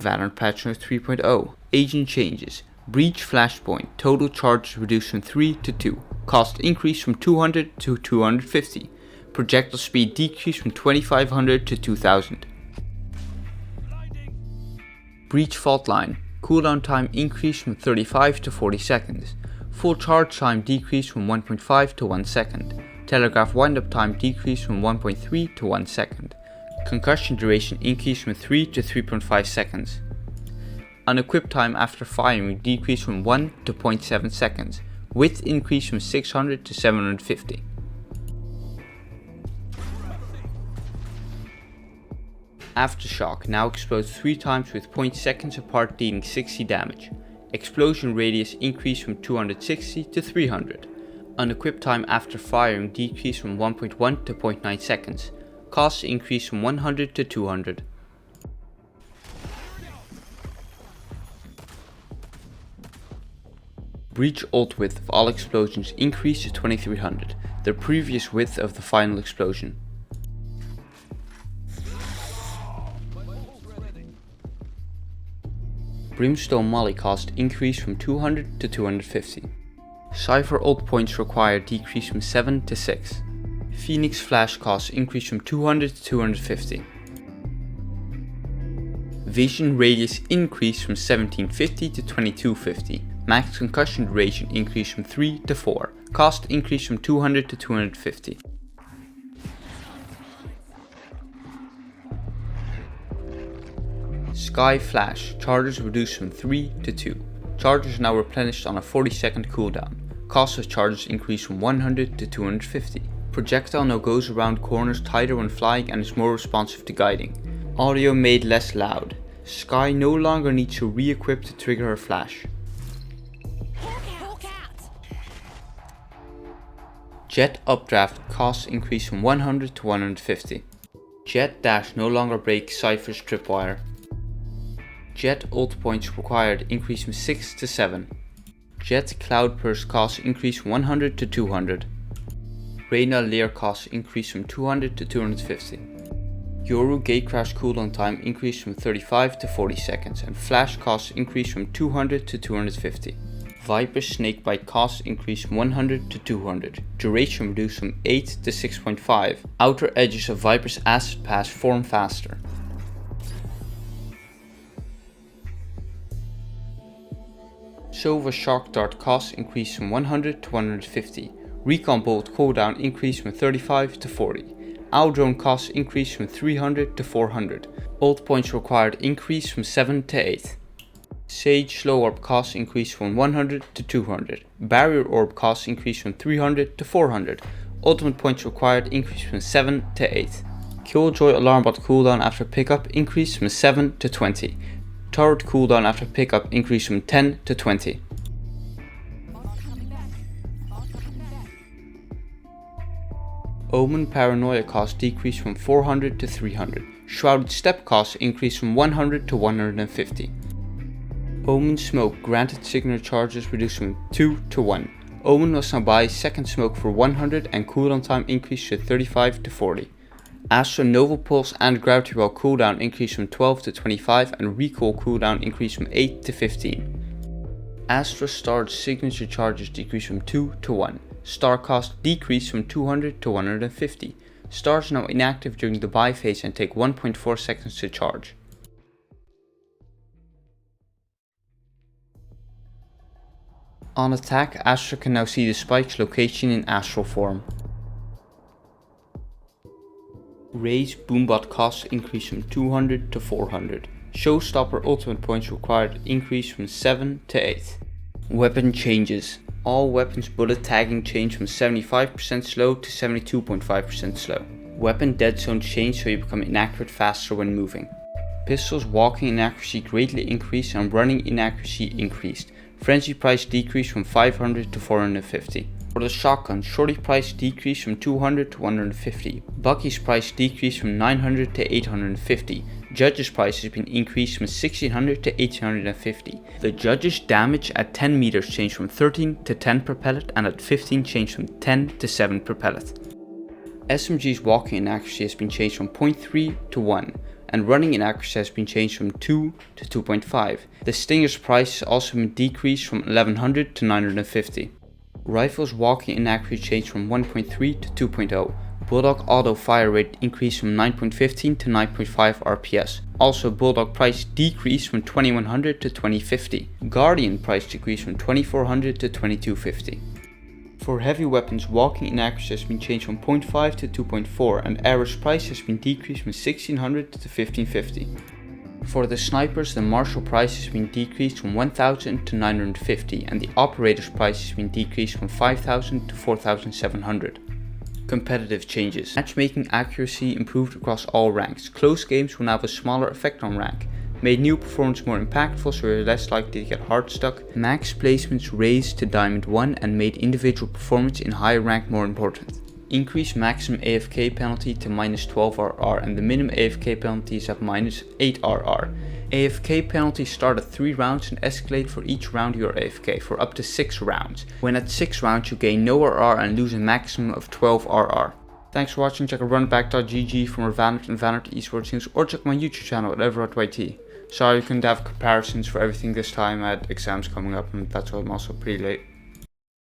VALORANT patch note 3.0. Agent changes. Breach flashpoint. Total charges reduced from 3 to 2. Cost increased from 200 to 250. Projectile speed decreased from 2500 to 2000. Breach fault line. Cooldown time increased from 35 to 40 seconds. Full charge time decreased from 1.5 to 1 second. Telegraph windup time decreased from 1.3 to 1 second. Concussion duration increased from 3 to 3.5 seconds. Unequipped time after firing decreased from 1 to 0.7 seconds. Width increased from 600 to 750. Aftershock now explodes 3 times with 0.0 seconds apart, dealing 60 damage. Explosion radius increased from 260 to 300. Unequipped time after firing decreased from 1.1 to 0.9 seconds. Cost increased from 100 to 200. Breach ult width of all explosions increased to 2300, the previous width of the final explosion. Brimstone molly cost increased from 200 to 250. Cypher ult points required decreased from 7 to 6. Phoenix flash cost increased from 200 to 250. Vision radius increased from 1750 to 2250. Max concussion duration increased from 3 to 4. Cost increased from 200 to 250. Sky Flash, charges reduced from 3 to 2. Charges now replenished on a 40-second cooldown. Cost of charges increased from 100 to 250. Projectile now goes around corners tighter when flying and is more responsive to guiding. Audio made less loud. Sky no longer needs to re-equip to trigger her flash. Jet updraft costs increased from 100 to 150. Jet dash no longer breaks Cyphers Tripwire. Jet ult points required increased from 6 to 7. Jet cloud burst costs increased from 100 to 200. Reyna Lear costs increased from 200 to 250. Yoru gatecrash cooldown time increased from 35 to 40 seconds and flash costs increased from 200 to 250. Viper's Snakebite costs increased from 100 to 200. Duration reduced from 8 to 6.5. Outer edges of Viper's acid pass form faster. Sova Shock Dart costs increased from 100 to 150. Recon Bolt cooldown increased from 35 to 40. Owl Drone costs increased from 300 to 400. Ult points required increased from 7 to 8. Sage Slow Orb costs increased from 100 to 200. Barrier Orb costs increased from 300 to 400. Ultimate points required increased from 7 to 8. Killjoy Alarmbot cooldown after pickup increased from 7 to 20. Turret cooldown after pickup increased from 10 to 20. Omen Paranoia cost decreased from 400 to 300. Shrouded Step costs increased from 100 to 150. Omen Smoke granted signature charges reduced from 2 to 1. Omen must now buy second smoke for 100 and cooldown time increased to 35 to 40. Astra Nova Pulse and Gravity Well cooldown increased from 12 to 25 and Recall cooldown increased from 8 to 15. Astra Star's signature charges decreased from 2 to 1. Star cost decreased from 200 to 150. Stars are now inactive during the buy phase and take 1.4 seconds to charge. On attack, Astra can now see the spike's location in Astral form. Ray's Boombot costs increased from 200 to 400. Showstopper ultimate points required increased from 7 to 8. Weapon changes. All weapons bullet tagging changed from 75% slow to 72.5% slow. Weapon dead zones changed so you become inaccurate faster when moving. Pistol's walking inaccuracy greatly increased and running inaccuracy increased. Frenzy price decreased from 500 to 450. For the shotgun, Shorty price decreased from 200 to 150. Bucky's price decreased from 900 to 850. Judge's price has been increased from 1600 to 1850. The Judge's damage at 10 meters changed from 13 to 10 per pellet and at 15 changed from 10 to 7 per pellet. SMG's walking inaccuracy has been changed from 0.3 to 1. and running inaccuracy has been changed from 2 to 2.5. The Stinger's price has also been decreased from 1100 to 950. Rifle's walking inaccuracy changed from 1.3 to 2.0. Bulldog auto fire rate increased from 9.15 to 9.5 RPS. Also, Bulldog price decreased from 2100 to 2050. Guardian price decreased from 2400 to 2250. For heavy weapons, walking inaccuracy has been changed from 0.5 to 2.4 and average price has been decreased from 1600 to 1550. For the snipers, the martial price has been decreased from 1000 to 950 and the operator's price has been decreased from 5000 to 4700. Competitive changes. Matchmaking accuracy improved across all ranks. Close games will now have a smaller effect on rank. Made new performance more impactful so you're less likely to get hard stuck. Max placements raised to Diamond 1 and made individual performance in higher rank more important. Increased maximum AFK penalty to -12 RR and the minimum AFK penalty is at -8 RR. AFK penalties start at 3 rounds and escalate for each round you are AFK for up to 6 rounds. When at 6 rounds you gain no RR and lose a maximum of 12 RR. Thanks for watching. Check out runback.gg for more Valorant and Valorant esports news, or check my YouTube channel at everett.yt. Sorry you couldn't have comparisons for everything this time. I had exams coming up and that's why I'm also pretty late.